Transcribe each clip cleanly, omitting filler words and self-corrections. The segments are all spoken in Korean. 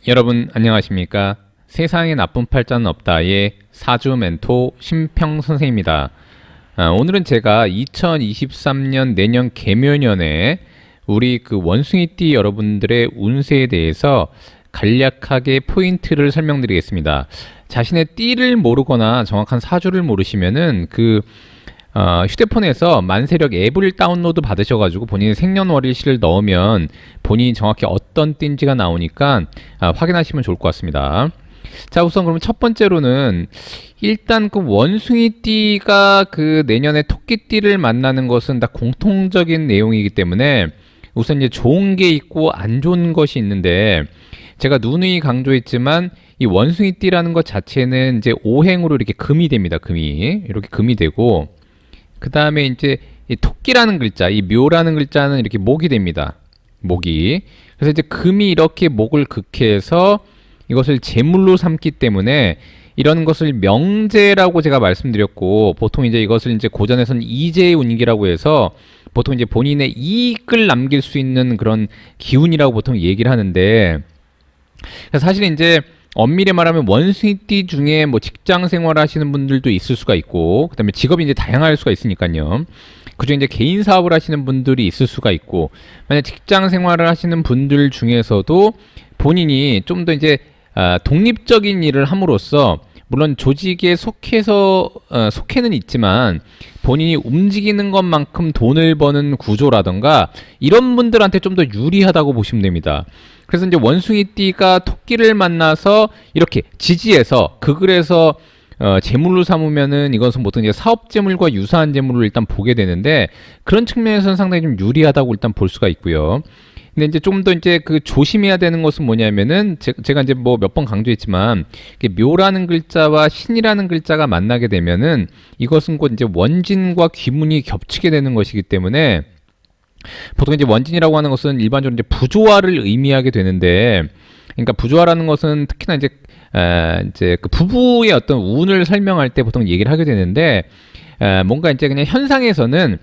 여러분 안녕하십니까? 세상에 나쁜 팔자는 없다의 사주 멘토 심평 선생입니다. 오늘은 제가 2023년 내년 개묘년에 우리 그 원숭이띠 여러분들의 운세에 대해서 간략하게 포인트를 설명드리겠습니다. 자신의 띠를 모르거나 정확한 사주를 모르시면은 휴대폰에서 만세력 앱을 다운로드 받으셔가지고 본인의 생년월일시를 넣으면 본인이 정확히 어떤 띠인지가 나오니까 확인하시면 좋을 것 같습니다. 자, 우선 그러면 첫 번째로는 일단 그 원숭이띠가 그 내년에 토끼띠를 만나는 것은 다 공통적인 내용이기 때문에 우선 이제 좋은 게 있고 안 좋은 것이 있는데, 제가 누누이 강조했지만 이 원숭이띠라는 것 자체는 이제 오행으로 이렇게 금이 됩니다. 금이 이렇게 금이 되고, 그 다음에 이제 이 토끼라는 글자, 이 묘라는 글자는 이렇게 목이 됩니다. 목이. 그래서 이제 금이 이렇게 목을 극해서 이것을 제물로 삼기 때문에 이런 것을 명제라고 제가 말씀드렸고, 보통 이제 이것을 이제 고전에서는 이재의 운기라고 해서 보통 이제 본인의 이익을 남길 수 있는 그런 기운이라고 보통 얘기를 하는데, 사실 이제 엄밀히 말하면 원숭이띠 중에 뭐 직장 생활 하시는 분들도 있을 수가 있고, 그 다음에 직업이 이제 다양할 수가 있으니까요. 그중에 이제 개인 사업을 하시는 분들이 있을 수가 있고, 만약 직장 생활을 하시는 분들 중에서도 본인이 좀 더 이제 독립적인 일을 함으로써, 물론 조직에 속해는 있지만 본인이 움직이는 것만큼 돈을 버는 구조라던가 이런 분들한테 좀 더 유리하다고 보시면 됩니다. 그래서 이제 원숭이띠가 토끼를 만나서 이렇게 지지해서 극을해서 재물로 삼으면은 이것은 보통 이제 사업 재물과 유사한 재물을 일단 보게 되는데, 그런 측면에서는 상당히 좀 유리하다고 일단 볼 수가 있고요. 근데 이제 좀 더 이제 그 조심해야 되는 것은 뭐냐면은 제가 이제 뭐 몇 번 강조했지만, 묘라는 글자와 신이라는 글자가 만나게 되면은 이것은 곧 이제 원진과 귀문이 겹치게 되는 것이기 때문에, 보통 이제 원진이라고 하는 것은 일반적으로 이제 부조화를 의미하게 되는데, 그러니까 부조화라는 것은 특히나 이제 그 부부의 어떤 운을 설명할 때 보통 얘기를 하게 되는데, 뭔가 이제 그냥 현상에서는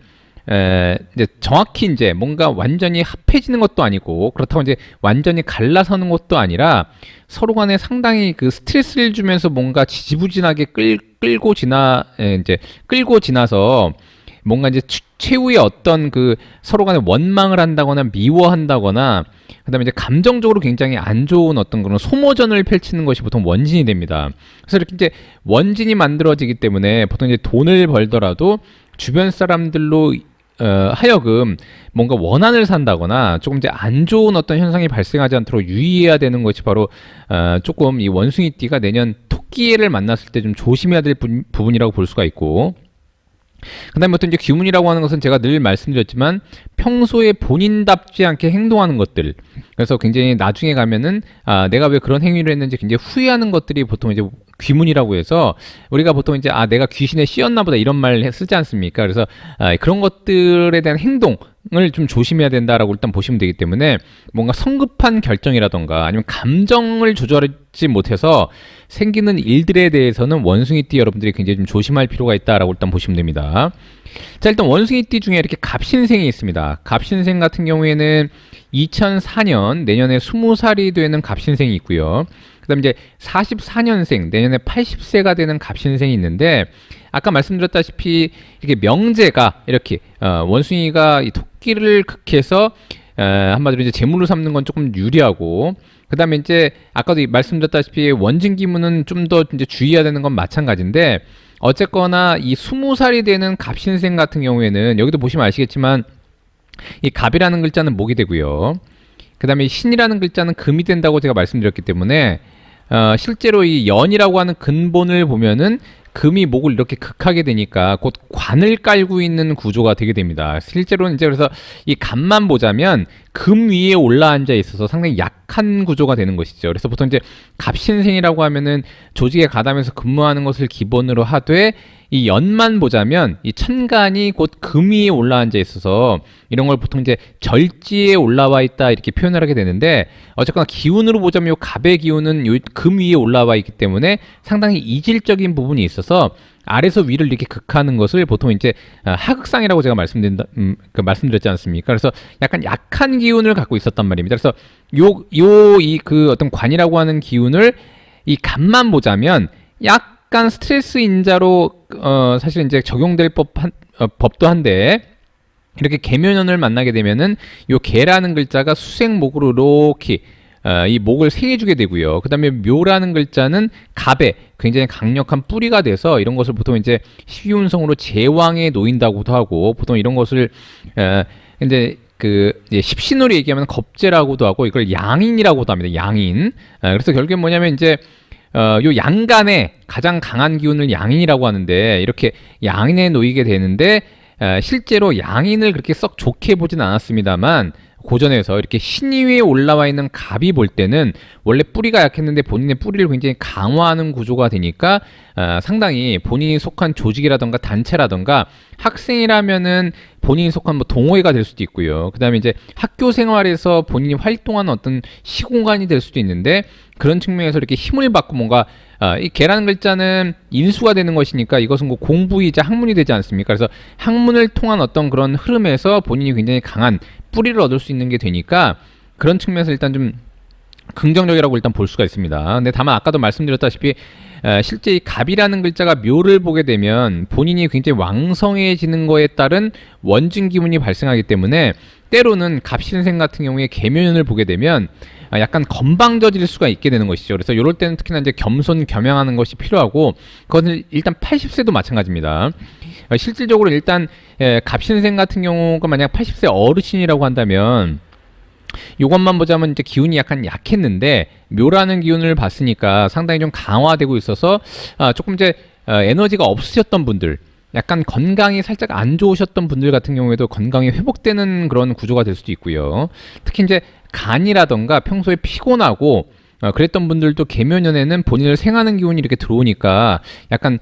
이제 정확히 이제 뭔가 완전히 합해지는 것도 아니고, 그렇다고 이제 완전히 갈라서는 것도 아니라 서로 간에 상당히 그 스트레스를 주면서 뭔가 지지부진하게 끌고 지나서 뭔가 이제 최후의 어떤 그 서로 간에 원망을 한다거나 미워한다거나, 그다음에 이제 감정적으로 굉장히 안 좋은 어떤 그런 소모전을 펼치는 것이 보통 원진이 됩니다. 그래서 이렇게 이제 원진이 만들어지기 때문에 보통 이제 돈을 벌더라도 주변 사람들로 하여금 뭔가 원한을 산다거나 조금 이제 안 좋은 어떤 현상이 발생하지 않도록 유의해야 되는 것이 바로 조금 이 원숭이띠가 내년 토끼를 만났을 때 좀 조심해야 될 부분이라고 볼 수가 있고, 그 다음에 어떤 이제 귀문이라고 하는 것은 제가 늘 말씀드렸지만 평소에 본인답지 않게 행동하는 것들, 그래서 굉장히 나중에 가면은 내가 왜 그런 행위를 했는지 굉장히 후회하는 것들이 보통 이제 귀문이라고 해서, 우리가 보통 이제 내가 귀신에 씌었나 보다 이런 말 쓰지 않습니까? 그래서 그런 것들에 대한 행동을 좀 조심해야 된다라고 일단 보시면 되기 때문에, 뭔가 성급한 결정이라던가 아니면 감정을 조절하지 못해서 생기는 일들에 대해서는 원숭이띠 여러분들이 굉장히 좀 조심할 필요가 있다라고 일단 보시면 됩니다. 자, 일단 원숭이띠 중에 이렇게 갑신생이 있습니다. 갑신생 같은 경우에는 2004년 내년에 20살이 되는 갑신생이 있고요. 그 다음에 이제 44년생 내년에 80세가 되는 갑신생이 있는데, 아까 말씀드렸다시피 이렇게 명제가 이렇게 원숭이가 이 토끼를 극해서 한마디로 이제 제물로 삼는 건 조금 유리하고, 그 다음에 이제 아까도 말씀드렸다시피 원진기문은 좀 더 이제 주의해야 되는 건 마찬가지인데, 어쨌거나 이 20살이 되는 갑신생 같은 경우에는 여기도 보시면 아시겠지만 이 갑이라는 글자는 목이 되고요. 그 다음에 신이라는 글자는 금이 된다고 제가 말씀드렸기 때문에 실제로 이 연이라고 하는 근본을 보면은 금이 목을 이렇게 극하게 되니까 곧 관을 깔고 있는 구조가 되게 됩니다. 실제로는 이제 그래서 이 갑만 보자면 금 위에 올라앉아 있어서 상당히 약한 구조가 되는 것이죠. 그래서 보통 이제 갑신생이라고 하면은 조직에 가담해서 근무하는 것을 기본으로 하되, 이 연만 보자면 이 천간이 곧 금 위에 올라앉아 있어서 이런 걸 보통 이제 절지에 올라와 있다 이렇게 표현을 하게 되는데, 어쨌거나 기운으로 보자면 요 갑의 기운은 요 금 위에 올라와 있기 때문에 상당히 이질적인 부분이 있어서 아래서 위를 이렇게 극하는 것을 보통 이제 하극상이라고 제가 말씀드렸지 않습니까? 그래서 약간 약한 기운을 갖고 있었단 말입니다. 그래서 그 어떤 관이라고 하는 기운을 이 간만 보자면 약간 스트레스 인자로 사실 이제 적용될 법도 한데, 이렇게 계묘년을 만나게 되면은 요 계라는 글자가 수생목으로 이렇게 이 목을 생해주게 되고요. 그 다음에 묘라는 글자는 갑에 굉장히 강력한 뿌리가 돼서 이런 것을 보통 이제 십이운성으로 제왕에 놓인다고도 하고, 보통 이런 것을 이제 이제 십신으로 얘기하면 겁재라고도 하고, 이걸 양인이라고도 합니다. 양인. 그래서 결국에 뭐냐면 이제 요 양간에 가장 강한 기운을 양인이라고 하는데, 이렇게 양인에 놓이게 되는데, 실제로 양인을 그렇게 썩 좋게 보진 않았습니다만, 고전에서 이렇게 신위 위에 올라와 있는 갑이 볼 때는 원래 뿌리가 약했는데 본인의 뿌리를 굉장히 강화하는 구조가 되니까 상당히 본인이 속한 조직이라던가 단체라던가, 학생이라면은 본인이 속한 뭐 동호회가 될 수도 있고요. 그 다음에 이제 학교 생활에서 본인이 활동하는 어떤 시공간이 될 수도 있는데, 그런 측면에서 이렇게 힘을 받고 뭔가 이 계라는 글자는 인수가 되는 것이니까 이것은 뭐 공부이자 학문이 되지 않습니까? 그래서 학문을 통한 어떤 그런 흐름에서 본인이 굉장히 강한 뿌리를 얻을 수 있는 게 되니까, 그런 측면에서 일단 좀 긍정적이라고 일단 볼 수가 있습니다. 근데 다만 아까도 말씀드렸다시피 실제 이 갑이라는 글자가 묘를 보게 되면 본인이 굉장히 왕성해지는 거에 따른 원진 기운이 발생하기 때문에, 때로는 갑신생 같은 경우에 계묘년을 보게 되면 약간 건방져질 수가 있게 되는 것이죠. 그래서 이럴 때는 특히나 이제 겸손 겸양하는 것이 필요하고, 그것은 일단 80세도 마찬가지입니다. 실질적으로 일단 갑신생 같은 경우가 만약 80세 어르신이라고 한다면, 이것만 보자면 이제 기운이 약간 약했는데 묘라는 기운을 봤으니까 상당히 좀 강화되고 있어서 조금 이제 에너지가 없으셨던 분들, 약간 건강이 살짝 안 좋으셨던 분들 같은 경우에도 건강이 회복되는 그런 구조가 될 수도 있고요. 특히 이제 간이라던가 평소에 피곤하고 그랬던 분들도 계묘년에는 본인을 생하는 기운이 이렇게 들어오니까 약간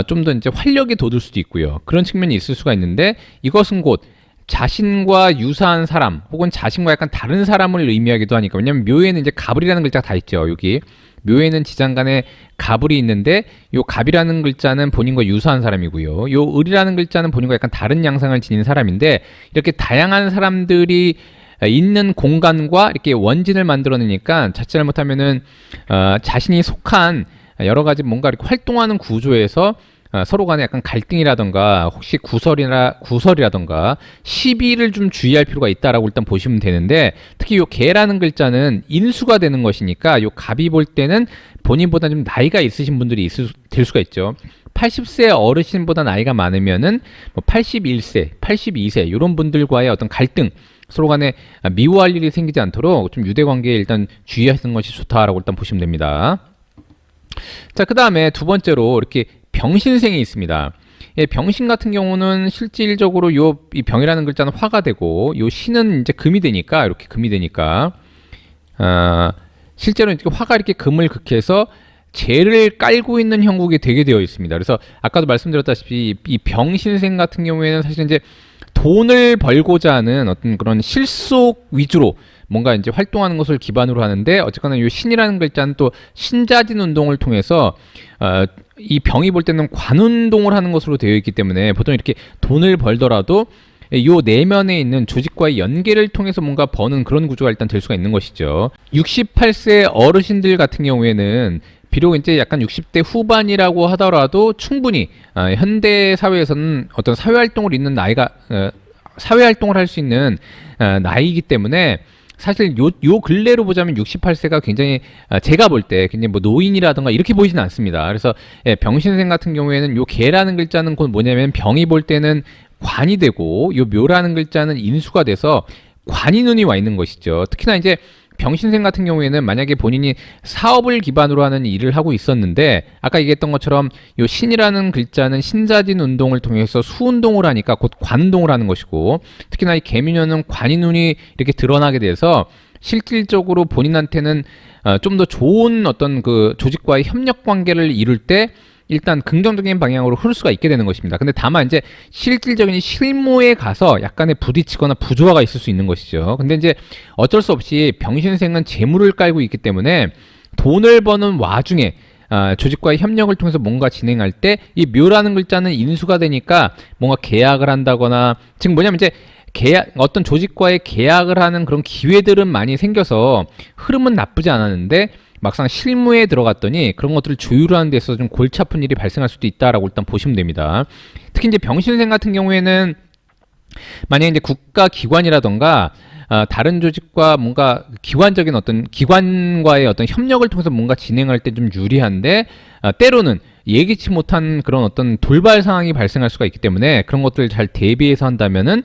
좀 더 이제 활력이 돋을 수도 있고요. 그런 측면이 있을 수가 있는데, 이것은 곧 자신과 유사한 사람 혹은 자신과 약간 다른 사람을 의미하기도 하니까, 왜냐면 묘에는 이제 갑을이라는 글자가 다 있죠. 여기 묘에는 지장간에 갑을이 있는데, 요 갑이라는 글자는 본인과 유사한 사람이고요. 요 을이라는 글자는 본인과 약간 다른 양상을 지닌 사람인데, 이렇게 다양한 사람들이 있는 공간과 이렇게 원진을 만들어내니까 자칫 잘못하면은 자신이 속한 여러 가지 뭔가 이렇게 활동하는 구조에서 서로 간에 약간 갈등이라던가 혹시 구설이라던가 시비를 좀 주의할 필요가 있다라고 일단 보시면 되는데, 특히 요 개라는 글자는 인수가 되는 것이니까 요 갑이 볼 때는 본인보다 좀 나이가 있으신 분들이 될 수가 있죠. 80세 어르신보다 나이가 많으면은 뭐 81세, 82세 이런 분들과의 어떤 갈등, 서로 간에 미워할 일이 생기지 않도록 좀 유대 관계에 일단 주의하시는 것이 좋다라고 일단 보시면 됩니다. 자, 그 다음에 두 번째로 이렇게 병신생이 있습니다. 예, 병신 같은 경우는 실질적으로 이 병이라는 글자는 화가 되고, 요 신은 이제 금이 되니까, 이렇게 금이 되니까 실제로 이렇게 화가 이렇게 금을 극해서 재를 깔고 있는 형국이 되게 되어 있습니다. 그래서 아까도 말씀드렸다시피 이 병신생 같은 경우에는 사실 이제 돈을 벌고자 하는 어떤 그런 실속 위주로 뭔가 이제 활동하는 것을 기반으로 하는데, 어쨌거나 이 신이라는 글자는 또 신자진 운동을 통해서 이 병이 볼 때는 관운동을 하는 것으로 되어 있기 때문에, 보통 이렇게 돈을 벌더라도 요 내면에 있는 조직과의 연계를 통해서 뭔가 버는 그런 구조가 일단 될 수가 있는 것이죠. 68세 어르신들 같은 경우에는 비록 이제 약간 60대 후반이라고 하더라도 충분히 현대 사회에서는 어떤 사회 활동을 있는 나이가 사회 활동을 할 수 있는 나이이기 때문에, 사실 요 근래로 보자면 68세가 굉장히 제가 볼 때 굉장히 뭐 노인이라든가 이렇게 보이지는 않습니다. 그래서 병신생 같은 경우에는 요 개라는 글자는 곧 뭐냐면 병이 볼 때는 관이 되고, 요 묘라는 글자는 인수가 돼서 관이 눈이 와 있는 것이죠. 특히나 이제 병신생 같은 경우에는 만약에 본인이 사업을 기반으로 하는 일을 하고 있었는데, 아까 얘기했던 것처럼 요 신이라는 글자는 신자진 운동을 통해서 수운동을 하니까 곧 관운동을 하는 것이고, 특히나 이 개미년은 관이눈이 이렇게 드러나게 돼서 실질적으로 본인한테는 좀 더 좋은 어떤 그 조직과의 협력 관계를 이룰 때 일단 긍정적인 방향으로 흐를 수가 있게 되는 것입니다. 근데 다만 이제 실질적인 실무에 가서 약간의 부딪히거나 부조화가 있을 수 있는 것이죠. 근데 이제 어쩔 수 없이 병신생은 재물을 깔고 있기 때문에 돈을 버는 와중에 조직과의 협력을 통해서 뭔가 진행할 때 이 묘라는 글자는 인수가 되니까 뭔가 계약을 한다거나, 지금 뭐냐면 이제 어떤 조직과의 계약을 하는 그런 기회들은 많이 생겨서 흐름은 나쁘지 않았는데 막상 실무에 들어갔더니 그런 것들을 조율하는 데 있어서 좀 골치 아픈 일이 발생할 수도 있다라고 일단 보시면 됩니다. 특히 이제 병신생 같은 경우에는 만약에 이제 국가기관이라던가 다른 조직과 뭔가 기관적인 어떤 기관과의 어떤 협력을 통해서 뭔가 진행할 때 좀 유리한데, 때로는 예기치 못한 그런 어떤 돌발 상황이 발생할 수가 있기 때문에 그런 것들을 잘 대비해서 한다면은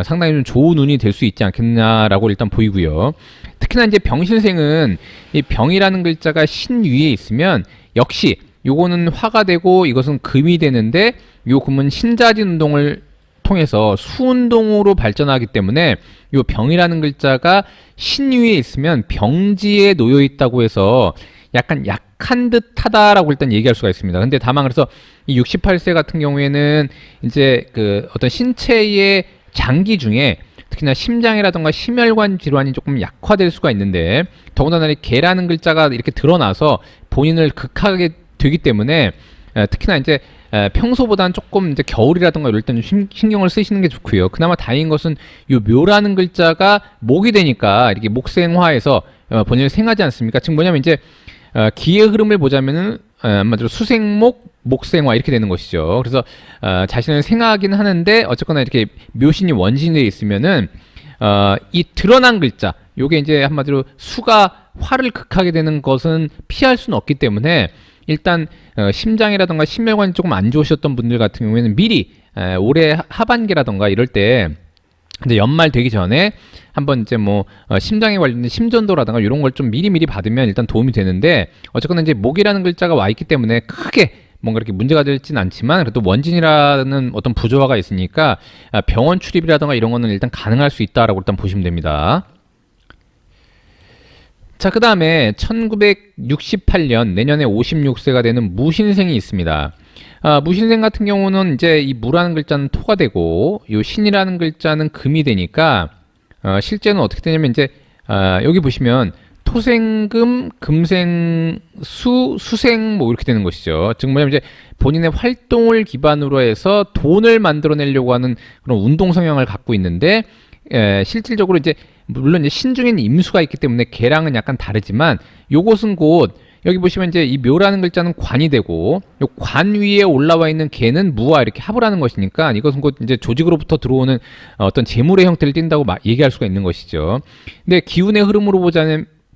상당히 좀 좋은 운이 될 수 있지 않겠냐라고 일단 보이고요. 특히나 이제 병신생은 이 병이라는 글자가 신 위에 있으면 역시 요거는 화가 되고 이것은 금이 되는데, 요 금은 신자진 운동을 통해서 수운동으로 발전하기 때문에 요 병이라는 글자가 신 위에 있으면 병지에 놓여 있다고 해서 약간 약한 듯하다라고 일단 얘기할 수가 있습니다. 근데 다만 그래서 이 68세 같은 경우에는 이제 그 어떤 신체의 장기 중에 특히나 심장이라던가 심혈관 질환이 조금 약화될 수가 있는데, 더군다나 이 개라는 글자가 이렇게 드러나서 본인을 극하게 되기 때문에 특히나 이제 평소보다는 조금 이제 겨울이라던가 이럴 때는 신경을 쓰시는 게 좋고요. 그나마 다행인 것은 요 묘라는 글자가 목이 되니까 이렇게 목생화해서 본인을 생하지 않습니까? 지금 뭐냐면 이제 기의 흐름을 보자면은 한마디로 수생목, 목생화 이렇게 되는 것이죠. 그래서 자신을 생하긴 하는데 어쨌거나 이렇게 묘신이 원신에 있으면은 이 드러난 글자, 요게 이제 한마디로 수가 화를 극하게 되는 것은 피할 수는 없기 때문에 일단 심장이라던가 심혈관이 조금 안 좋으셨던 분들 같은 경우에는 미리 올해 하반기라던가 이럴 때 근데 연말 되기 전에 한번 이제 뭐 심장에 관련된 심전도라든가 이런 걸 좀 미리미리 받으면 일단 도움이 되는데, 어쨌거나 이제 목이라는 글자가 와 있기 때문에 크게 뭔가 이렇게 문제가 되진 않지만 그래도 원진이라는 어떤 부조화가 있으니까 병원 출입이라든가 이런 거는 일단 가능할 수 있다라고 일단 보시면 됩니다. 자, 그 다음에 1968년 내년에 56세가 되는 무신생이 있습니다. 무신생 같은 경우는 이제 이 무라는 글자는 토가 되고 요 신이라는 글자는 금이 되니까 실제는 어떻게 되냐면 이제 여기 보시면 토생금, 금생수, 수생 뭐 이렇게 되는 것이죠. 즉 뭐냐면 이제 본인의 활동을 기반으로 해서 돈을 만들어내려고 하는 그런 운동 성향을 갖고 있는데, 실질적으로 이제 물론 이제 신중에는 임수가 있기 때문에 개랑은 약간 다르지만 요것은 곧 여기 보시면 이제 이 묘라는 글자는 관이 되고 요 관 위에 올라와 있는 개는 무와 이렇게 합을 하는 것이니까 이것은 곧 이제 조직으로부터 들어오는 어떤 재물의 형태를 띈다고 얘기할 수가 있는 것이죠. 근데 기운의 흐름으로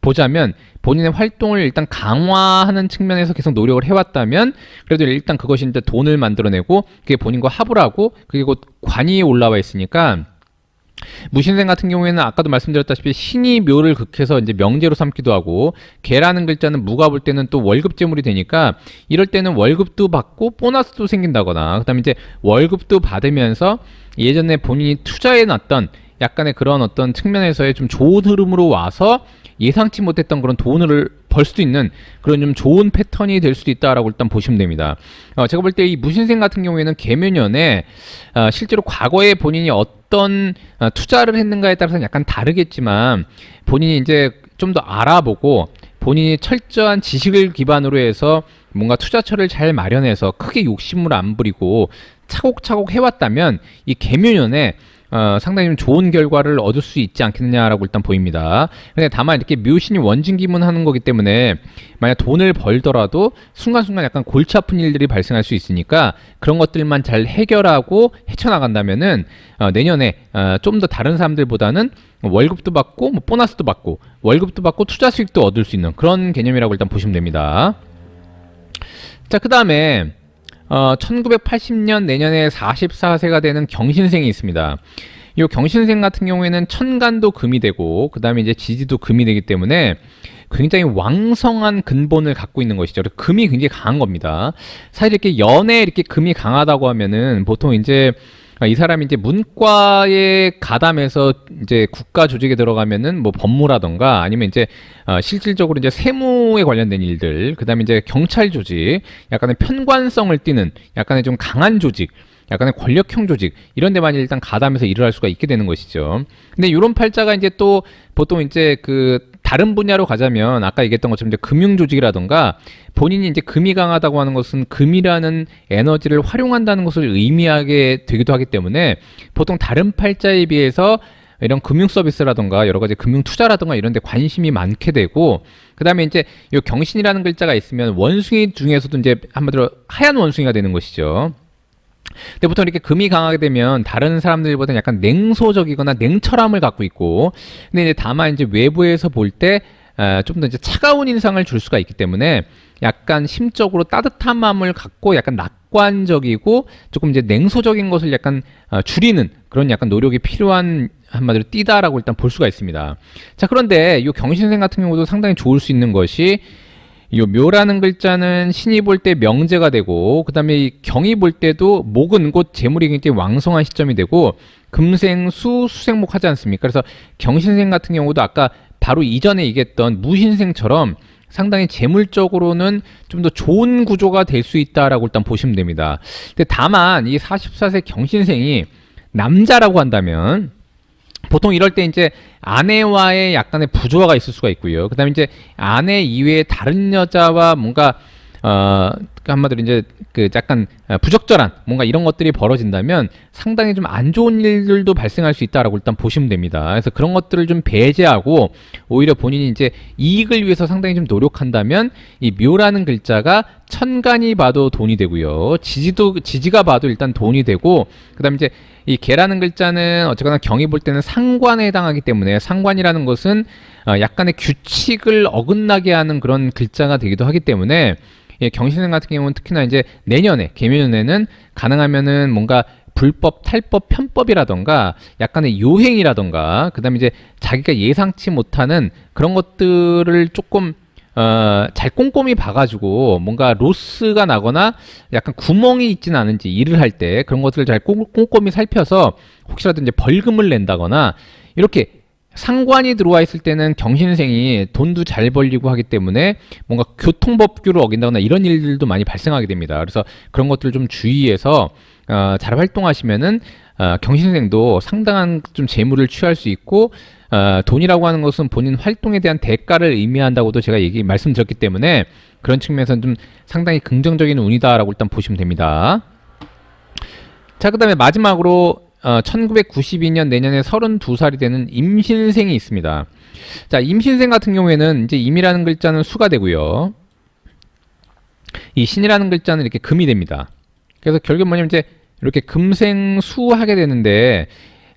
보자면 본인의 활동을 일단 강화하는 측면에서 계속 노력을 해왔다면 그래도 일단 그것이 이제 돈을 만들어내고 그게 본인과 합을 하고 그게 곧 관위에 올라와 있으니까, 무신생 같은 경우에는 아까도 말씀드렸다시피 신이 묘를 극해서 이제 명제로 삼기도 하고, 개라는 글자는 무가 볼 때는 또 월급 제물이 되니까 이럴 때는 월급도 받고 보너스도 생긴다거나, 그다음에 이제 월급도 받으면서 예전에 본인이 투자해 놨던 약간의 그런 어떤 측면에서의 좀 좋은 흐름으로 와서 예상치 못했던 그런 돈을 벌 수도 있는 그런 좀 좋은 패턴이 될 수도 있다라고 일단 보시면 됩니다. 제가 볼 때 이 무신생 같은 경우에는 개묘년에 실제로 과거에 본인이 어떤 투자를 했는가에 따라서는 약간 다르겠지만 본인이 이제 좀 더 알아보고 본인이 철저한 지식을 기반으로 해서 뭔가 투자처를 잘 마련해서 크게 욕심을 안 부리고 차곡차곡 해왔다면 이 개묘년에 상당히 좀 좋은 결과를 얻을 수 있지 않겠느냐라고 일단 보입니다. 근데 다만 이렇게 묘신이 원진기문하는 거기 때문에 만약 돈을 벌더라도 순간순간 약간 골치 아픈 일들이 발생할 수 있으니까 그런 것들만 잘 해결하고 헤쳐나간다면은 내년에 좀 더 다른 사람들보다는 월급도 받고 뭐 보너스도 받고 월급도 받고 투자 수익도 얻을 수 있는 그런 개념이라고 일단 보시면 됩니다. 자, 그 다음에 1980년 내년에 44세가 되는 경신생이 있습니다. 이 경신생 같은 경우에는 천간도 금이 되고 그 다음에 이제 지지도 금이 되기 때문에 굉장히 왕성한 근본을 갖고 있는 것이죠. 금이 굉장히 강한 겁니다. 사실 이렇게 연에 이렇게 금이 강하다고 하면은 보통 이제 이 사람이 이제 문과에 가담해서 이제 국가 조직에 들어가면은 뭐 법무라던가 아니면 이제 실질적으로 이제 세무에 관련된 일들, 그다음에 이제 경찰 조직, 약간의 편관성을 띠는 약간의 좀 강한 조직, 약간의 권력형 조직 이런 데만 일단 가담해서 일을 할 수가 있게 되는 것이죠. 근데 이런 팔자가 이제 또 보통 이제 그 다른 분야로 가자면 아까 얘기했던 것처럼 이제 금융 조직이라던가 본인이 이제 금이 강하다고 하는 것은 금이라는 에너지를 활용한다는 것을 의미하게 되기도 하기 때문에 보통 다른 팔자에 비해서 이런 금융 서비스라던가 여러 가지 금융 투자라던가 이런 데 관심이 많게 되고, 그다음에 이제 요 경신이라는 글자가 있으면 원숭이 중에서도 이제 한마디로 하얀 원숭이가 되는 것이죠. 근데 보통 이렇게 금이 강하게 되면 다른 사람들보다는 약간 냉소적이거나 냉철함을 갖고 있고, 근데 이제 다만 이제 외부에서 볼 때 좀 더 이제 차가운 인상을 줄 수가 있기 때문에 약간 심적으로 따뜻한 마음을 갖고 약간 낙관적이고 조금 이제 냉소적인 것을 약간 줄이는 그런 약간 노력이 필요한, 한마디로 띠다라고 일단 볼 수가 있습니다. 자, 그런데 이 경신생 같은 경우도 상당히 좋을 수 있는 것이 이 묘라는 글자는 신이 볼 때 명제가 되고, 그 다음에 이 경이 볼 때도 목은 곧 재물이 굉장히 왕성한 시점이 되고, 금생수 수생목 하지 않습니까? 그래서 경신생 같은 경우도 아까 바로 이전에 얘기했던 무신생처럼 상당히 재물적으로는 좀 더 좋은 구조가 될 수 있다라고 일단 보시면 됩니다. 근데 다만 이 44세 경신생이 남자라고 한다면 보통 이럴 때 이제 아내와의 약간의 부조화가 있을 수가 있고요. 그 다음에 이제 아내 이외에 다른 여자와 뭔가 한마디로 이제 그 약간 부적절한 뭔가 이런 것들이 벌어진다면 상당히 좀 안 좋은 일들도 발생할 수 있다라고 일단 보시면 됩니다. 그래서 그런 것들을 좀 배제하고 오히려 본인이 이제 이익을 위해서 상당히 좀 노력한다면 이 묘라는 글자가 천간이 봐도 돈이 되고요. 지지가 봐도 일단 돈이 되고, 그다음에 이제 이 개라는 글자는 어쨌거나 경이 볼 때는 상관에 해당하기 때문에 상관이라는 것은 약간의 규칙을 어긋나게 하는 그런 글자가 되기도 하기 때문에 경신생 같은 경우는 특히나 이제 내년에 개묘년에는 가능하면은 뭔가 불법, 탈법, 편법이라던가 약간의 요행이라던가 그다음에 이제 자기가 예상치 못하는 그런 것들을 조금 잘 꼼꼼히 봐가지고 뭔가 로스가 나거나 약간 구멍이 있지는 않은지 일을 할 때 그런 것들을 잘 꼼꼼히 살펴서 혹시라도 이제 벌금을 낸다거나, 이렇게 상관이 들어와 있을 때는 경신생이 돈도 잘 벌리고 하기 때문에 뭔가 교통법규를 어긴다거나 이런 일들도 많이 발생하게 됩니다. 그래서 그런 것들을 좀 주의해서 잘 활동하시면은 경신생도 상당한 좀 재물을 취할 수 있고, 돈이라고 하는 것은 본인 활동에 대한 대가를 의미한다고도 제가 말씀드렸기 때문에 그런 측면에서는 좀 상당히 긍정적인 운이다라고 일단 보시면 됩니다. 자, 그 다음에 마지막으로 1992년 내년에 32살이 되는 임신생이 있습니다. 자, 임신생 같은 경우에는 이제 임이라는 글자는 수가 되고요. 이 신이라는 글자는 이렇게 금이 됩니다. 그래서 결국 뭐냐면 이제 이렇게 금생수하게 되는데,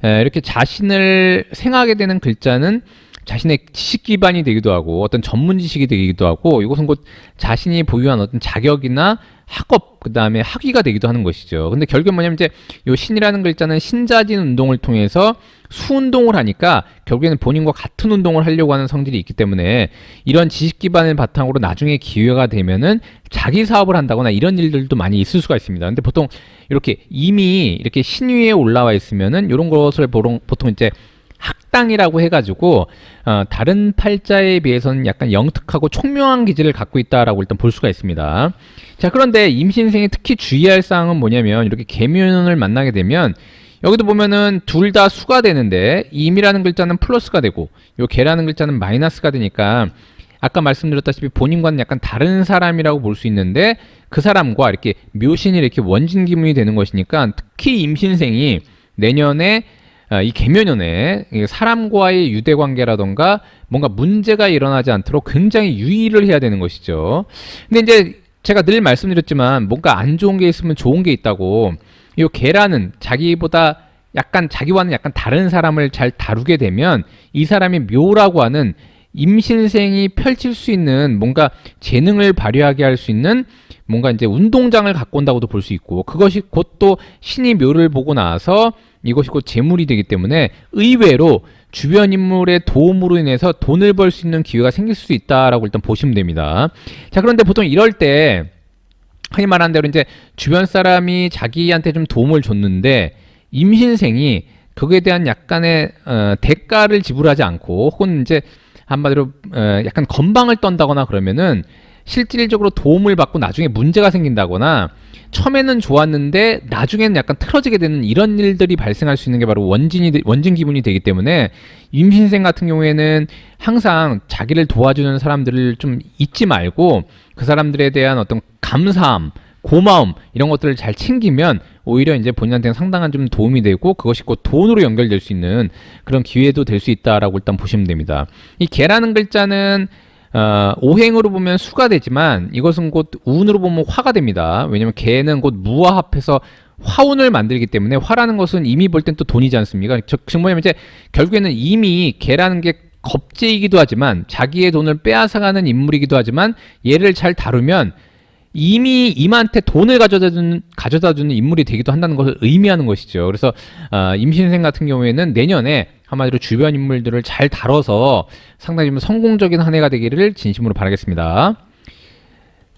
이렇게 자신을 생하게 되는 글자는 자신의 지식 기반이 되기도 하고 어떤 전문 지식이 되기도 하고, 이것은 곧 자신이 보유한 어떤 자격이나 학업, 그 다음에 학위가 되기도 하는 것이죠. 근데 결국은 뭐냐면 이제 요 신이라는 글자는 신자진 운동을 통해서 수운동을 하니까 결국에는 본인과 같은 운동을 하려고 하는 성질이 있기 때문에 이런 지식 기반을 바탕으로 나중에 기회가 되면은 자기 사업을 한다거나 이런 일들도 많이 있을 수가 있습니다. 근데 보통 이렇게 이미 이렇게 신위에 올라와 있으면은 이런 것을 보통 이제 학당이라고 해가지고 다른 팔자에 비해서는 약간 영특하고 총명한 기질을 갖고 있다라고 일단 볼 수가 있습니다. 자, 그런데 임신생이 특히 주의할 사항은 뭐냐면 이렇게 계묘년을 만나게 되면 여기도 보면은 둘 다 수가 되는데 임이라는 글자는 플러스가 되고 요 개라는 글자는 마이너스가 되니까 아까 말씀드렸다시피 본인과는 약간 다른 사람이라고 볼 수 있는데 그 사람과 이렇게 묘신이 이렇게 원진기문이 되는 것이니까 특히 임신생이 내년에 이 계묘년에 사람과의 유대관계라던가 뭔가 문제가 일어나지 않도록 굉장히 유의를 해야 되는 것이죠. 근데 이제 제가 늘 말씀드렸지만 뭔가 안 좋은 게 있으면 좋은 게 있다고, 이 개라는 자기보다 약간 자기와는 약간 다른 사람을 잘 다루게 되면 이 사람이 묘라고 하는 임신생이 펼칠 수 있는 뭔가 재능을 발휘하게 할 수 있는 뭔가 이제 운동장을 갖고 온다고도 볼 수 있고, 그것이 곧 또 신이 묘를 보고 나서 이것이 곧 재물이 되기 때문에 의외로 주변 인물의 도움으로 인해서 돈을 벌 수 있는 기회가 생길 수 있다라고 일단 보시면 됩니다. 자, 그런데 보통 이럴 때 흔히 말하는 대로 이제 주변 사람이 자기한테 좀 도움을 줬는데 임신생이 거기에 대한 약간의 대가를 지불하지 않고 혹은 이제 한마디로 약간 건방을 떤다거나 그러면은 실질적으로 도움을 받고 나중에 문제가 생긴다거나 처음에는 좋았는데 나중에는 약간 틀어지게 되는 이런 일들이 발생할 수 있는 게 바로 원진 기분이 되기 때문에 임신생 같은 경우에는 항상 자기를 도와주는 사람들을 좀 잊지 말고 그 사람들에 대한 어떤 감사함, 고마움 이런 것들을 잘 챙기면 오히려 이제 본인한테는 상당한 좀 도움이 되고 그것이 곧 돈으로 연결될 수 있는 그런 기회도 될 수 있다라고 일단 보시면 됩니다. 이 개라는 글자는 오행으로 보면 수가 되지만 이것은 곧 운으로 보면 화가 됩니다. 왜냐면 개는 곧 무와 합해서 화운을 만들기 때문에 화라는 것은 이미 볼 땐 또 돈이지 않습니까? 즉 뭐냐면 이제 결국에는 이미 개라는 게 겁제이기도 하지만 자기의 돈을 빼앗아가는 인물이기도 하지만 얘를 잘 다루면 이미 임한테 돈을 가져다 주는 인물이 되기도 한다는 것을 의미하는 것이죠. 그래서 임신생 같은 경우에는 내년에 한마디로 주변 인물들을 잘 다뤄서 상당히 좀 성공적인 한 해가 되기를 진심으로 바라겠습니다.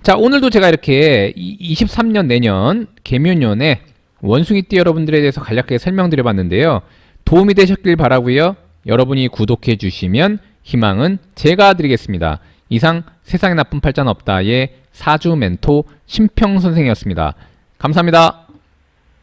자, 오늘도 제가 이렇게 23년 내년 개묘년에 원숭이띠 여러분들에 대해서 간략하게 설명드려 봤는데요. 도움이 되셨길 바라고요. 여러분이 구독해 주시면 희망은 제가 드리겠습니다. 이상 세상에 나쁜 팔자는 없다의 사주 멘토 심평 선생이었습니다. 감사합니다.